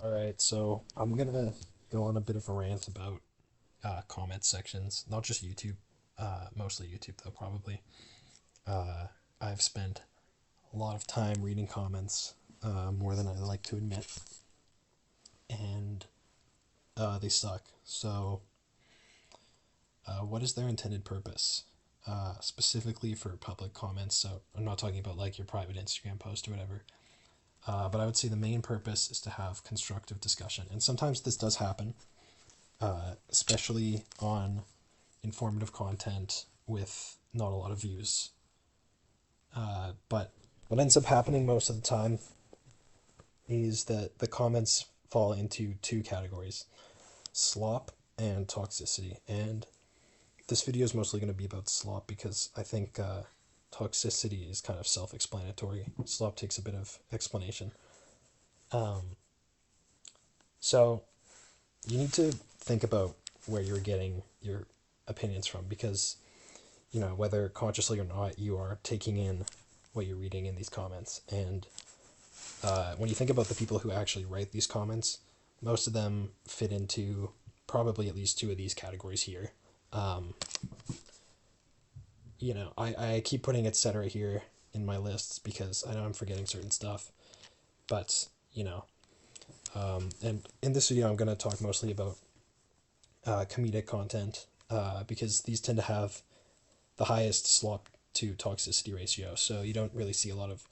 All right, so I'm gonna go on a bit of a rant about comment sections, not just YouTube, mostly YouTube though, probably. Uh, I've spent a lot of time reading comments, more than I like to admit, and they suck. So, what is their intended purpose? Specifically for public comments, so I'm not talking about like your private Instagram post or whatever. But I would say the main purpose is to have constructive discussion, and sometimes this does happen, especially on informative content with not a lot of views. But what ends up happening most of the time is that the comments fall into two categories: slop and toxicity. And this video is mostly going to be about slop because I think toxicity is kind of self explanatory. Slop takes a bit of explanation. Um, so you need to think about where you're getting your opinions from because, whether consciously or not, you are taking in what you're reading in these comments. And when you think about the people who actually write these comments, most of them fit into probably at least two of these categories here. Um, I keep putting etc. here in my lists because I know I'm forgetting certain stuff. But, and in this video, I'm going to talk mostly about comedic content because these tend to have the highest slop to toxicity ratio. So you don't really see a lot of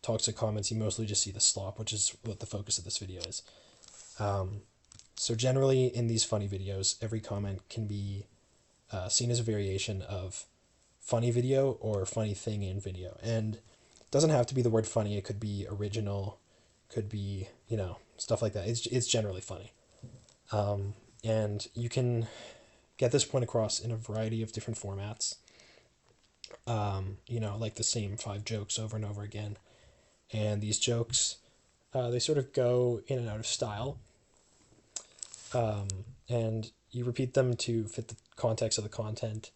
toxic comments. You mostly just see the slop, which is what the focus of this video is. Um, so generally, in these funny videos, every comment can be seen as a variation of funny video or funny thing in video. And it doesn't have to be the word funny. It could be original, could be, stuff like that. It's generally funny. And you can get this point across in a variety of different formats. Like the same five jokes over and over again. And these jokes, they sort of go in and out of style. Um, and you repeat them to fit the context of the content.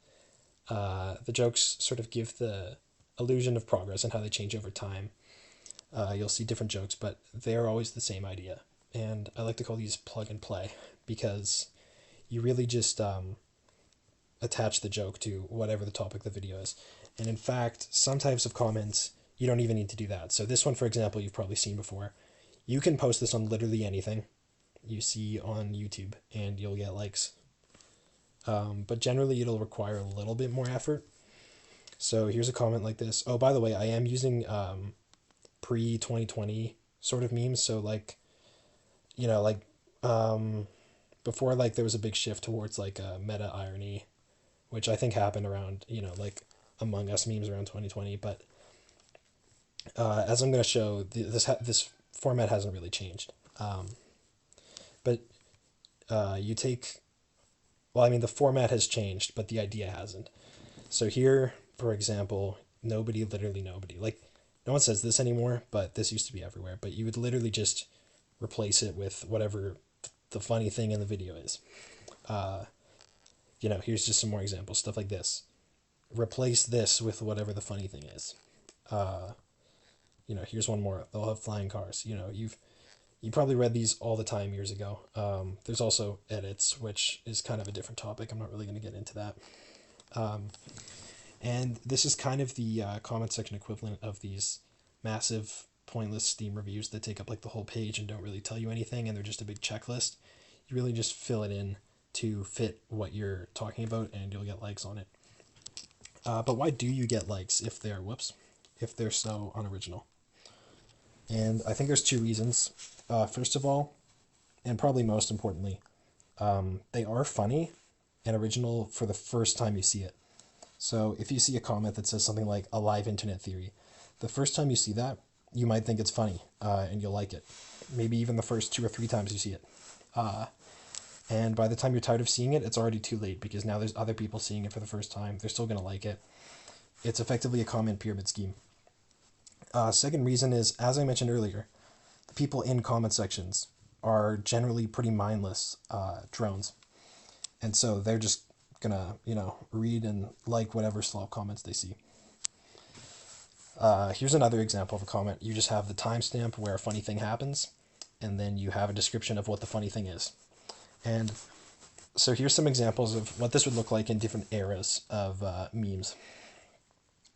The jokes sort of give the illusion of progress and how they change over time. You'll see different jokes, but they're always the same idea. And I like to call these plug and play because you really just attach the joke to whatever the topic of the video is. And in fact, some types of comments, you don't even need to do that. So this one, for example, you've probably seen before. You can post this on literally anything you see on YouTube and you'll get likes. But generally, it'll require a little bit more effort. So here's a comment like this. Oh, by the way, I am using pre 2020 sort of memes. So like, like before, like there was a big shift towards like meta irony, which I think happened around, like Among Us memes around 2020. But as I'm going to show, this format hasn't really changed. But you take, well, I mean, the format has changed, but the idea hasn't. So here, for example, nobody, literally nobody. Like, no one says this anymore, but this used to be everywhere. But you would literally just replace it with whatever the funny thing in the video is. Uh, here's just some more examples, stuff like this. Replace this with whatever the funny thing is. Uh, here's one more. They'll have flying cars. You probably read these all the time years ago. There's also edits, which is kind of a different topic. I'm not really going to get into that. Um, and this is kind of the comment section equivalent of these massive, pointless Steam reviews that take up like the whole page and don't really tell you anything, and they're just a big checklist. You really just fill it in to fit what you're talking about, and you'll get likes on it. But why do you get likes if they're so unoriginal? And I think there's two reasons. First of all, and probably most importantly, they are funny and original for the first time you see it. So if you see a comment that says something like a live internet theory, the first time you see that, you might think it's funny and you'll like it. Maybe even the first two or three times you see it. And by the time you're tired of seeing it, it's already too late because now there's other people seeing it for the first time. They're still going to like it. It's effectively a comment pyramid scheme. Second reason is, as I mentioned earlier, the people in comment sections are generally pretty mindless drones. And so they're just gonna, read and like whatever slop comments they see. Here's another example of a comment. You just have the timestamp where a funny thing happens, and then you have a description of what the funny thing is. And so here's some examples of what this would look like in different eras of memes.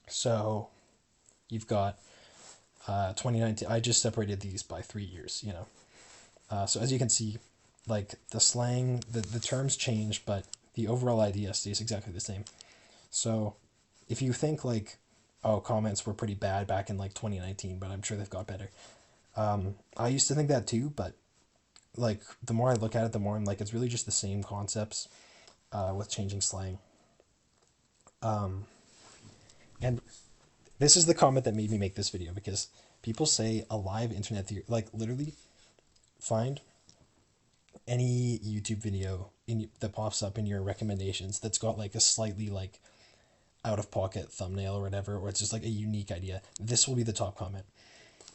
So you've got 2019. I just separated these by 3 years, you know. So as you can see, like the slang, the terms change, but the overall idea stays exactly the same. So if you think like, oh, comments were pretty bad back in like 2019, but I'm sure they've got better. I used to think that too, but like the more I look at it, the more I'm like, it's really just the same concepts with changing slang. And this is the comment that made me make this video, because people say a live internet theory, like literally find any YouTube video that pops up in your recommendations that's got like a slightly like out of pocket thumbnail or whatever, or it's just like a unique idea. This will be the top comment.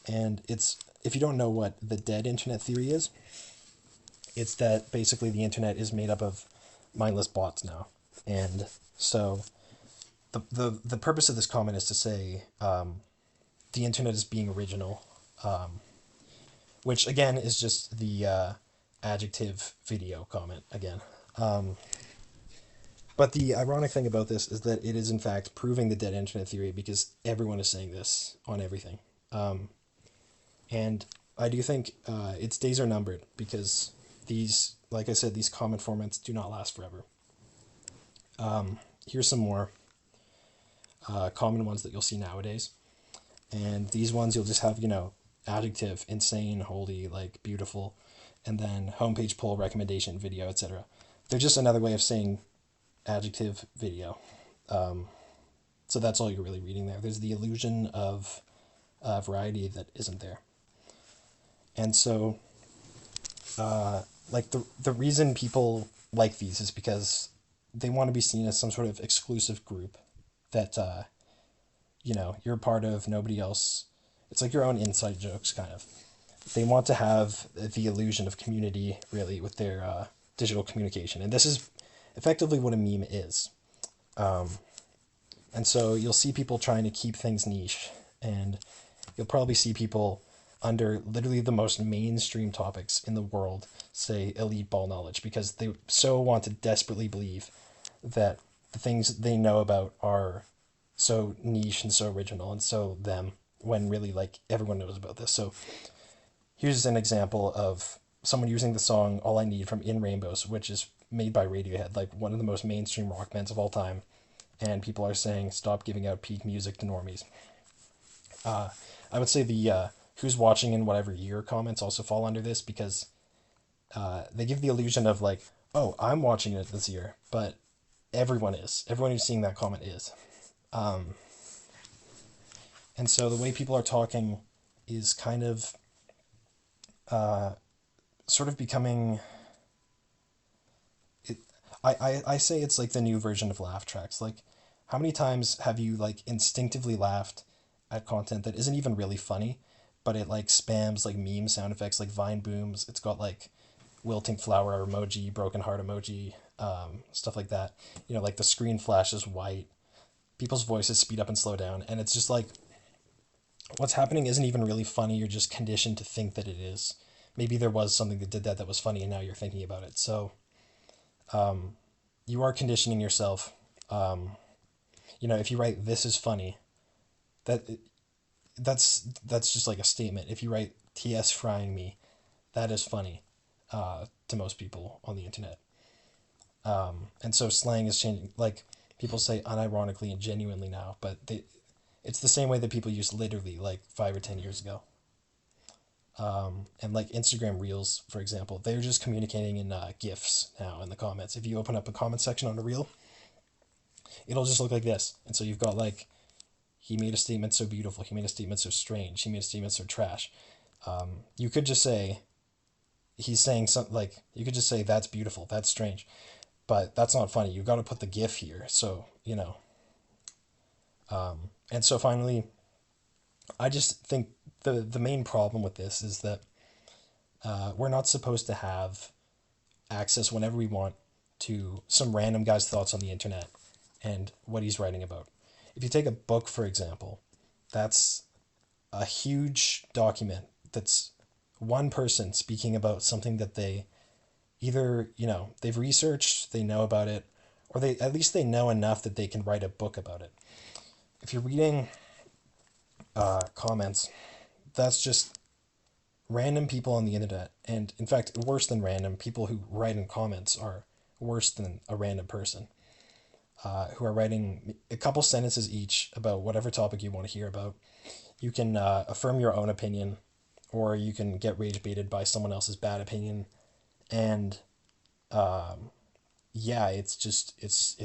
And it's, if you don't know what the dead internet theory is, it's that basically the internet is made up of mindless bots now. And so the purpose of this comment is to say the internet is being original, which again is just the adjective video comment again. But the ironic thing about this is that it is in fact proving the dead internet theory, because everyone is saying this on everything. And I do think its days are numbered, because these, like I said, these comment formats do not last forever. Here's some more common ones that you'll see nowadays. And these ones you'll just have, you know, adjective, insane, holy, like beautiful, and then homepage poll, recommendation, video, etc. They're just another way of saying adjective, video. So that's all you're really reading there. There's the illusion of variety that isn't there. And so like the reason people like these is because they want to be seen as some sort of exclusive group that you know, you're part of, nobody else. It's like your own inside jokes, kind of. They want to have the illusion of community, really, with their digital communication. And this is effectively what a meme is. And so you'll see people trying to keep things niche, and you'll probably see people under literally the most mainstream topics in the world say elite ball knowledge, because they so want to desperately believe that the things they know about are so niche and so original and so them, when really like everyone knows about this. So here's an example of someone using the song All I Need from In Rainbows, which is made by Radiohead, like one of the most mainstream rock bands of all time. And people are saying, stop giving out peak music to normies. I would say the who's watching in whatever year comments also fall under this, because they give the illusion of like, oh, I'm watching it this year, but everyone is. Everyone who's seeing that comment is. And so the way people are talking is kind of sort of becoming... I say it's like the new version of laugh tracks. Like, how many times have you like instinctively laughed at content that isn't even really funny, but it like spams like meme sound effects, like Vine booms? It's got like wilting flower emoji, broken heart emoji, stuff like that. You know, like the screen flashes white, people's voices speed up and slow down, and it's just like, what's happening isn't even really funny. You're just conditioned to think that it is. Maybe there was something that did that was funny, and now you're thinking about it. So you are conditioning yourself. You know, if you write "this is funny," that's just like a statement. If you write "TS frying me," that is funny to most people on the internet. And so slang is changing. Like, people say unironically and genuinely now, but it's the same way that people used literally like 5 or 10 years ago. And like Instagram Reels, for example, they're just communicating in GIFs now in the comments. If you open up a comment section on a Reel, it'll just look like this. And so you've got like, he made a statement so beautiful, he made a statement so strange, he made a statement so trash. You could just say, he's saying something like, you could just say, that's beautiful, that's strange. But that's not funny. You've got to put the GIF here. So, you know. And so finally, I just think the main problem with this is that we're not supposed to have access whenever we want to some random guy's thoughts on the internet and what he's writing about. If you take a book, for example, that's a huge document that's one person speaking about something that they either, they've researched, they know about it, or they at least they know enough that they can write a book about it. If you're reading comments, that's just random people on the internet. And in fact, worse than random, people who write in comments are worse than a random person, who are writing a couple sentences each about whatever topic you want to hear about. You can affirm your own opinion, or you can get rage baited by someone else's bad opinion. And yeah, it's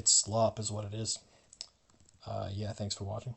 slop is what it is. Yeah, thanks for watching.